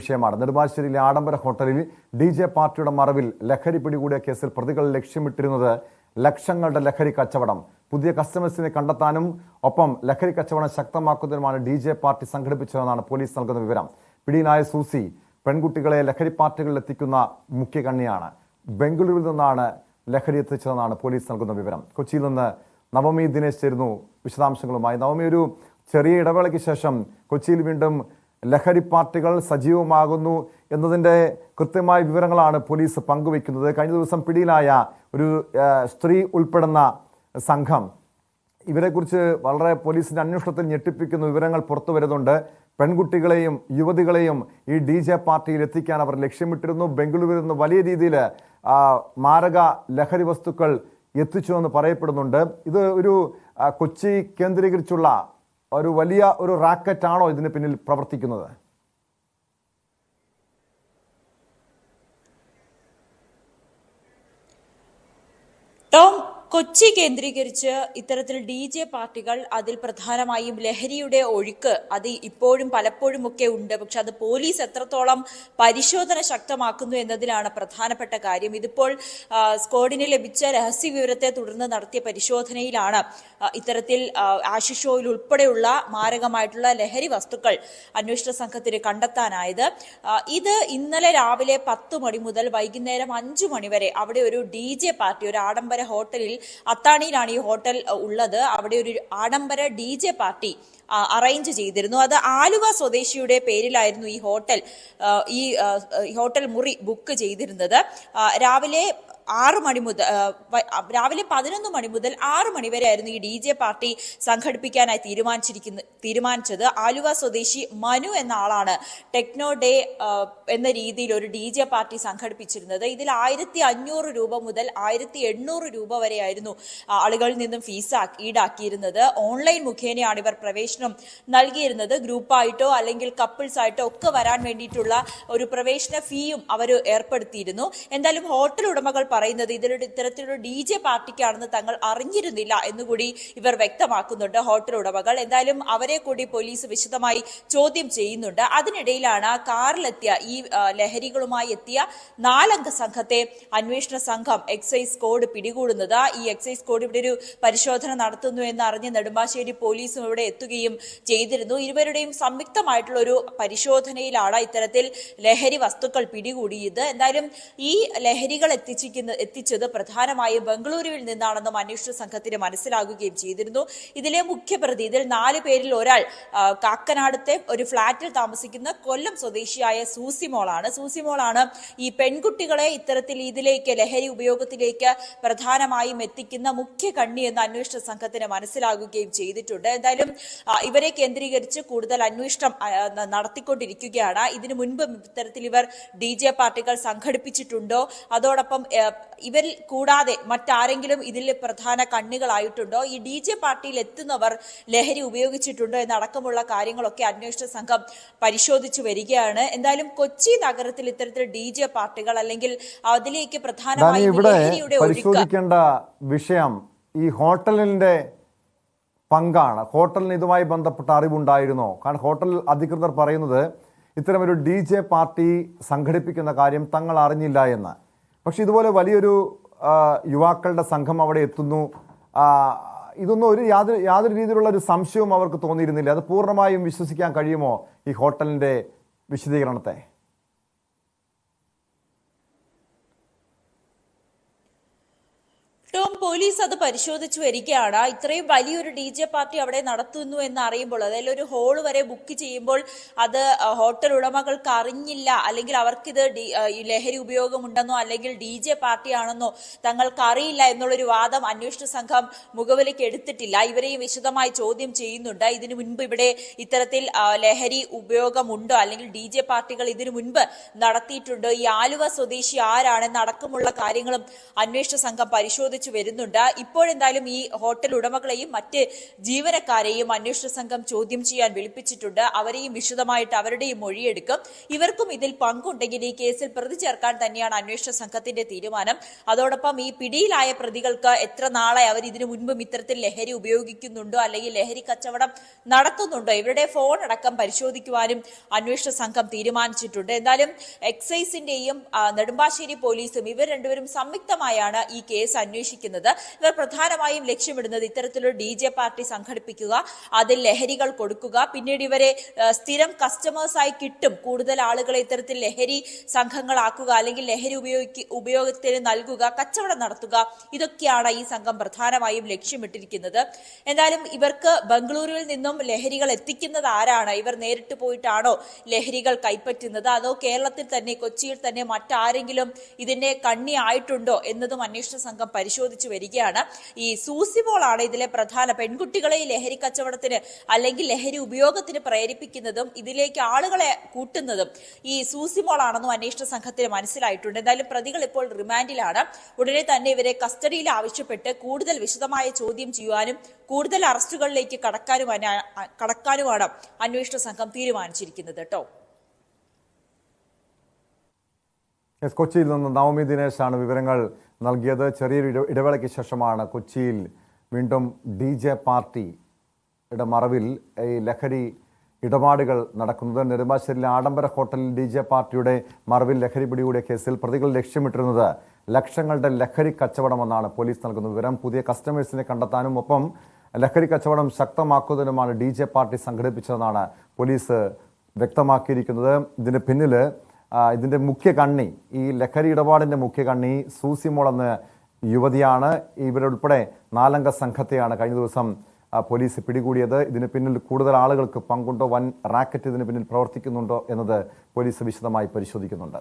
വിഷയമാണ്. നെടുമ്പാശ്ശേരിയിലെ ആഡംബര ഹോട്ടലിൽ DJ പാർട്ടിയുടെ മറവിൽ ലഹരി പിടികൂടിയ കേസിൽ പ്രതികൾ ലക്ഷ്യമിട്ടിരുന്നത് ലക്ഷങ്ങളുടെ ലഹരി കച്ചവടം. പുതിയ കസ്റ്റമേഴ്സിനെ കണ്ടെത്താനും ഒപ്പം ലഹരി കച്ചവടം ശക്തമാക്കുന്നതിനുമാണ് DJ പാർട്ടി സംഘടിപ്പിച്ചതെന്നാണ് പോലീസ് നൽകുന്ന വിവരം. പിടിയിലായ സൂസി പെൺകുട്ടികളെ ലഹരി പാർട്ടികളിൽ എത്തിക്കുന്ന മുഖ്യ കണ്ണിയാണ്. ബംഗളൂരുവിൽ നിന്നാണ് ലഹരി എത്തിച്ചതെന്നാണ് പോലീസ് നൽകുന്ന വിവരം. കൊച്ചിയിൽ നിന്ന് നവമി ദിനേശ് ചേരുന്നു വിശദാംശങ്ങളുമായി. നവമി, ഒരു ചെറിയ ഇടവേളയ്ക്ക് ശേഷം കൊച്ചിയിൽ വീണ്ടും ലഹരി പാർട്ടികൾ സജീവമാകുന്നു എന്നതിൻ്റെ കൃത്യമായ വിവരങ്ങളാണ് പോലീസ് പങ്കുവയ്ക്കുന്നത്. കഴിഞ്ഞ ദിവസം പിടിയിലായ ഒരു സ്ത്രീ ഉൾപ്പെടുന്ന സംഘം, ഇവരെക്കുറിച്ച് വളരെ പോലീസിന്റെ അന്വേഷണത്തിൽ ഞെട്ടിപ്പിക്കുന്ന വിവരങ്ങൾ പുറത്തു വരുന്നുണ്ട്. പെൺകുട്ടികളെയും യുവതികളെയും ഈ DJ പാർട്ടിയിൽ എത്തിക്കാൻ അവർ ലക്ഷ്യമിട്ടിരുന്നു. ബംഗളൂരുവിൽ നിന്ന് വലിയ രീതിയിൽ മാരക ലഹരി വസ്തുക്കൾ എത്തിച്ചു എന്ന് പറയപ്പെടുന്നുണ്ട്. ഇത് ഒരു കൊച്ചി കേന്ദ്രീകരിച്ചുള്ള ഒരു വലിയ ഒരു റാക്കറ്റാണോ ഇതിന് പിന്നിൽ പ്രവർത്തിക്കുന്നത്? ടോം, കൊച്ചി കേന്ദ്രീകരിച്ച് ഇത്തരത്തിൽ DJ പാർട്ടികൾ, അതിൽ പ്രധാനമായും ലഹരിയുടെ ഒഴുക്ക് അത് ഇപ്പോഴും പലപ്പോഴും ഒക്കെ ഉണ്ട്. പക്ഷെ അത് പോലീസ് എത്രത്തോളം പരിശോധന ശക്തമാക്കുന്നു എന്നതിലാണ് പ്രധാനപ്പെട്ട കാര്യം. ഇതിപ്പോൾ സ്ക്വാഡിന് ലഭിച്ച രഹസ്യ വിവരത്തെ തുടർന്ന് നടത്തിയ പരിശോധനയിലാണ് ഇത്തരത്തിൽ ആശിഷ് ഓയിൽ ഉൾപ്പെടെയുള്ള മാരകമായിട്ടുള്ള ലഹരി വസ്തുക്കൾ അന്വേഷണ സംഘത്തിന് കണ്ടെത്താനായത്. ഇത് ഇന്നലെ രാവിലെ 10 മണി മുതൽ വൈകുന്നേരം 5 മണി വരെ അവിടെ ഒരു DJ പാർട്ടി, ഒരു ആഡംബര ഹോട്ടലിൽ, അത്താണിയിലാണ് ഈ ഹോട്ടൽ ഉള്ളത്, അവിടെ ഒരു ആഡംബര DJ പാർട്ടി അറേഞ്ച് ചെയ്തിരുന്നു. അത് ആലുവ സ്വദേശിയുടെ പേരിലായിരുന്നു ഈ ഹോട്ടൽ മുറി ബുക്ക് ചെയ്തിരുന്നത്. രാവിലെ 11 മണി മുതൽ 6 മണി വരെ ആയിരുന്നു ഈ DJ പാർട്ടി സംഘടിപ്പിക്കാനായി തീരുമാനിച്ചത്. ആലുവ സ്വദേശി മനു എന്ന ആളാണ് ടെക്നോ ഡേ എന്ന രീതിയിൽ ഒരു DJ പാർട്ടി സംഘടിപ്പിച്ചിരുന്നത്. ഇതിൽ 1500 രൂപ മുതൽ 1800 രൂപ വരെയായിരുന്നു ആളുകളിൽ നിന്നും ഫീസ് ഈടാക്കിയിരുന്നത്. ഓൺലൈൻ മുഖേനയാണ് ഇവർ പ്രവേശനം നൽകിയിരുന്നത്. ഗ്രൂപ്പായിട്ടോ അല്ലെങ്കിൽ കപ്പിൾസ് ആയിട്ടോ ഒക്കെ വരാൻ വേണ്ടിയിട്ടുള്ള ഒരു പ്രവേശന ഫീയും അവർ ഏർപ്പെടുത്തിയിരുന്നു. എന്തായാലും ഹോട്ടൽ ഉടമകൾ പറയുന്നത് ഇത്തരത്തിലൊരു DJ പാർട്ടിക്കാണെന്ന് തങ്ങൾ അറിഞ്ഞിരുന്നില്ല എന്നുകൂടി ഇവർ വ്യക്തമാക്കുന്നുണ്ട്, ഹോട്ടൽ ഉടമകൾ. എന്തായാലും അവരെ കൂടി പോലീസ് വിശദമായി ചോദ്യം ചെയ്യുന്നുണ്ട്. അതിനിടയിലാണ് കാറിലെത്തിയ ഈ ലഹരികളുമായി എത്തിയ 4 അംഗ സംഘത്തെ അന്വേഷണ സംഘം എക്സൈസ് സ്ക്വാഡ് പിടികൂടുന്നത്. ഈ എക്സൈസ് സ്ക്വാഡ് ഇവിടെ ഒരു പരിശോധന നടത്തുന്നു എന്ന് അറിഞ്ഞ് നെടുമ്പാശ്ശേരി പോലീസും ഇവിടെ എത്തുകയും ചെയ്തിരുന്നു. ഇരുവരുടെയും സംയുക്തമായിട്ടുള്ള ഒരു പരിശോധനയിലാണ് ഇത്തരത്തിൽ ലഹരി വസ്തുക്കൾ പിടികൂടിയത്. എന്തായാലും ഈ ലഹരികൾ എത്തിച്ചത് പ്രധാനമായും ബംഗളൂരുവിൽ നിന്നാണെന്നും അന്വേഷണ സംഘത്തിന് മനസ്സിലാകുകയും ചെയ്തിരുന്നു. ഇതിലെ മുഖ്യപ്രതി, ഇതിൽ 4 പേരിൽ ഒരാൾ കാക്കനാടത്തെ ഒരു ഫ്ളാറ്റിൽ താമസിക്കുന്ന കൊല്ലം സ്വദേശിയായ സൂസിമോളാണ് ഈ പെൺകുട്ടികളെ ഇത്തരത്തിൽ ഇതിലേക്ക്, ലഹരി ഉപയോഗത്തിലേക്ക് പ്രധാനമായും എത്തിക്കുന്ന മുഖ്യ കണ്ണി എന്ന് അന്വേഷണ സംഘത്തിന് മനസ്സിലാകുകയും ചെയ്തിട്ടുണ്ട്. എന്തായാലും ഇവരെ കേന്ദ്രീകരിച്ച് കൂടുതൽ അന്വേഷണം നടത്തിക്കൊണ്ടിരിക്കുകയാണ്. ഇതിനു മുൻപ് ഇത്തരത്തിൽ ഇവർ DJ പാർട്ടികൾ സംഘടിപ്പിച്ചിട്ടുണ്ടോ, അതോടൊപ്പം ഇവരിൽ കൂടാതെ മറ്റാരെങ്കിലും ഇതിൽ പ്രധാന കണ്ണികളായിട്ടുണ്ടോ, ഈ DJ പാർട്ടിയിൽ എത്തുന്നവർ ലഹരി ഉപയോഗിച്ചിട്ടുണ്ടോ എന്നടക്കമുള്ള കാര്യങ്ങളൊക്കെ അന്വേഷണ സംഘം പരിശോധിച്ചു വരികയാണ്. എന്തായാലും കൊച്ചി നഗരത്തിൽ ഇത്തരത്തിൽ DJ പാർട്ടികൾ അല്ലെങ്കിൽ അതിലേക്ക് പ്രധാനമായും ലഹരിയുടെ പരിശോധിക്കേണ്ട വിഷയം ഈ ഹോട്ടലിന്റെ പങ്കാണ്. ഹോട്ടലിന് ഇതുമായി ബന്ധപ്പെട്ട അറിവുണ്ടായിരുന്നോ? കാരണം ഹോട്ടൽ അധികൃതർ പറയുന്നത് ഇത്തരമൊരു DJ പാർട്ടി സംഘടിപ്പിക്കുന്ന കാര്യം തങ്ങൾ അറിഞ്ഞില്ല എന്ന്. പക്ഷെ ഇതുപോലെ വലിയൊരു യുവാക്കളുടെ സംഘം അവിടെ എത്തുന്നു, ഇതൊന്നും യാതൊരു രീതിയിലുള്ള ഒരു സംശയവും അവർക്ക് തോന്നിയിരുന്നില്ല. അത് പൂർണ്ണമായും വിശ്വസിക്കാൻ കഴിയുമോ ഈ ഹോട്ടലിന്റെ വിശദീകരണത്തെ? ടോം, പോലീസ് അത് പരിശോധിച്ചു വരികയാണ്. ഇത്രയും വലിയൊരു DJ പാർട്ടി അവിടെ നടത്തുന്നു എന്ന് അറിയുമ്പോൾ, അതായത് ഒരു ഹോള് വരെ ബുക്ക് ചെയ്യുമ്പോൾ അത് ഹോട്ടൽ ഉടമകൾക്ക് അറിഞ്ഞില്ല, അല്ലെങ്കിൽ അവർക്കിത് ലഹരി ഉപയോഗമുണ്ടെന്നോ അല്ലെങ്കിൽ DJ പാർട്ടിയാണെന്നോ തങ്ങൾക്ക് അറിയില്ല എന്നുള്ളൊരു വാദം അന്വേഷണ സംഘം മുഖവിലേക്ക് എടുത്തിട്ടില്ല. ഇവരെയും വിശദമായി ചോദ്യം ചെയ്യുന്നുണ്ട്. ഇതിനു മുൻപ് ഇവിടെ ഇത്തരത്തിൽ ലഹരി ഉപയോഗമുണ്ടോ, അല്ലെങ്കിൽ DJ പാർട്ടികൾ ഇതിനു മുൻപ് നടത്തിയിട്ടുണ്ടോ, ഈ ആലുവ സ്വദേശി ആരാണെന്ന് അടക്കമുള്ള കാര്യങ്ങളും അന്വേഷണ സംഘം പരിശോധിച്ചു വരുന്നുണ്ട്. വരുന്നുണ്ട്. ഇപ്പോഴെന്തായാലും ഈ ഹോട്ടൽ ഉടമകളെയും മറ്റ് ജീവനക്കാരെയും അന്വേഷണ സംഘം ചോദ്യം ചെയ്യാൻ വിളിപ്പിച്ചിട്ടുണ്ട്. അവരെയും വിശദമായിട്ട് അവരുടെയും മൊഴിയെടുക്കും. ഇവർക്കും ഇതിൽ പങ്കുണ്ടെങ്കിൽ ഈ കേസിൽ പ്രതി ചേർക്കാൻ തന്നെയാണ് അന്വേഷണ സംഘത്തിന്റെ തീരുമാനം. അതോടൊപ്പം ഈ പിടിയിലായ പ്രതികൾക്ക് എത്ര നാളെ അവർ ഇതിനു മുൻപും ഇത്തരത്തിൽ ലഹരി ഉപയോഗിക്കുന്നുണ്ടോ അല്ലെങ്കിൽ ലഹരി കച്ചവടം നടത്തുന്നുണ്ടോ, ഇവരുടെ ഫോൺ അടക്കം പരിശോധിക്കുവാനും അന്വേഷണ സംഘം തീരുമാനിച്ചിട്ടുണ്ട്. എന്തായാലും എക്സൈസിന്റെയും നെടുമ്പാശ്ശേരി പോലീസും ഇവർ രണ്ടുപേരും സംയുക്തമായാണ് ഈ കേസ് അന്വേഷിക്കുന്നത്. ഇവർ പ്രധാനമായും ലക്ഷ്യമിടുന്നത് ഇത്തരത്തിലൊരു DJ പാർട്ടി സംഘടിപ്പിക്കുക, അതിൽ ലഹരികൾ കൊടുക്കുക, പിന്നീട് ഇവരെ സ്ഥിരം കസ്റ്റമേഴ്സായി കിട്ടും, കൂടുതൽ ആളുകളെ ഇത്തരത്തിൽ ലഹരി സംഘങ്ങളാക്കുക, അല്ലെങ്കിൽ ലഹരി ഉപയോഗത്തിന് നൽകുക, കച്ചവടം നടത്തുക, ഇതൊക്കെയാണ് ഈ സംഘം പ്രധാനമായും ലക്ഷ്യമിട്ടിരിക്കുന്നത്. എന്തായാലും ഇവർക്ക് ബംഗളൂരുവിൽ നിന്നും ലഹരികൾ എത്തിക്കുന്നത് ആരാണ്? ഇവർ നേരിട്ട് പോയിട്ടാണോ ലഹരികൾ കൈപ്പറ്റുന്നത്, അതോ കേരളത്തിൽ തന്നെ കൊച്ചിയിൽ തന്നെ മറ്റാരെങ്കിലും ഇതിന്റെ കണ്ണി ആയിട്ടുണ്ടോ എന്നതും അന്വേഷണ സംഘം പരിശോധിച്ചു വരികയാണ്. ഈ സൂസിമോളാണ് ഇതിലെ പ്രധാന പെൺകുട്ടികളെ ഈ ലഹരി കച്ചവടത്തിന് അല്ലെങ്കിൽ ലഹരി ഉപയോഗത്തിന് പ്രേരിപ്പിക്കുന്നതും ഇതിലേക്ക് ആളുകളെ കൂട്ടുന്നതും ഈ സൂസിമോളാണെന്നും അന്വേഷണ സംഘത്തിന് മനസ്സിലായിട്ടുണ്ട്. എന്തായാലും പ്രതികൾ ഇപ്പോൾ റിമാൻഡിലാണ്. ഉടനെ തന്നെ ഇവരെ കസ്റ്റഡിയിൽ ആവശ്യപ്പെട്ട് കൂടുതൽ വിശദമായ ചോദ്യം ചെയ്യുവാനും കൂടുതൽ അറസ്റ്റുകളിലേക്ക് കടക്കാനുമാണ് അന്വേഷണ സംഘം തീരുമാനിച്ചിരിക്കുന്നത്. കേട്ടോ, കൊച്ചിയിൽ നിന്ന് നവമി ദിനേശാണ് വിവരങ്ങൾ നൽകിയത്. ചെറിയൊരു ഇടവേളയ്ക്ക് ശേഷമാണ് കൊച്ചിയിൽ വീണ്ടും DJ പാർട്ടിയുടെ മറവിൽ ഈ ലഹരി ഇടപാടുകൾ നടക്കുന്നത്. നെടുമ്പാശ്ശേരിയിലെ ആഡംബര ഹോട്ടലിൽ DJ പാർട്ടിയുടെ മറവിൽ ലഹരി പിടികൂടിയ കേസിൽ പ്രതികൾ ലക്ഷ്യമിട്ടിരുന്നത് ലക്ഷങ്ങളുടെ ലഹരി കച്ചവടമെന്നാണ് പോലീസ് നൽകുന്ന വിവരം. പുതിയ കസ്റ്റമേഴ്സിനെ കണ്ടെത്താനും ഒപ്പം ലഹരി കച്ചവടം ശക്തമാക്കുന്നതിനുമാണ് DJ പാർട്ടി സംഘടിപ്പിച്ചതെന്നാണ് പോലീസ് വ്യക്തമാക്കിയിരിക്കുന്നത്. ഇതിന് പിന്നിൽ ഇതിന്റെ മുഖ്യ കണ്ണി, ഈ ലഹരി ഇടപാടിന്റെ മുഖ്യ കണ്ണി സൂസിമോൾ എന്ന യുവതിയാണ്. ഇവരുൾപ്പെടെ 4 അംഗ സംഘത്തെയാണ് കഴിഞ്ഞ ദിവസം പോലീസ് പിടികൂടിയത്. ഇതിന് പിന്നിൽ കൂടുതൽ ആളുകൾക്ക് പങ്കുണ്ടോ, വൻ റാക്കറ്റ് ഇതിന് പിന്നിൽ പ്രവർത്തിക്കുന്നുണ്ടോ എന്നത് പോലീസ് വിശദമായി പരിശോധിക്കുന്നുണ്ട്.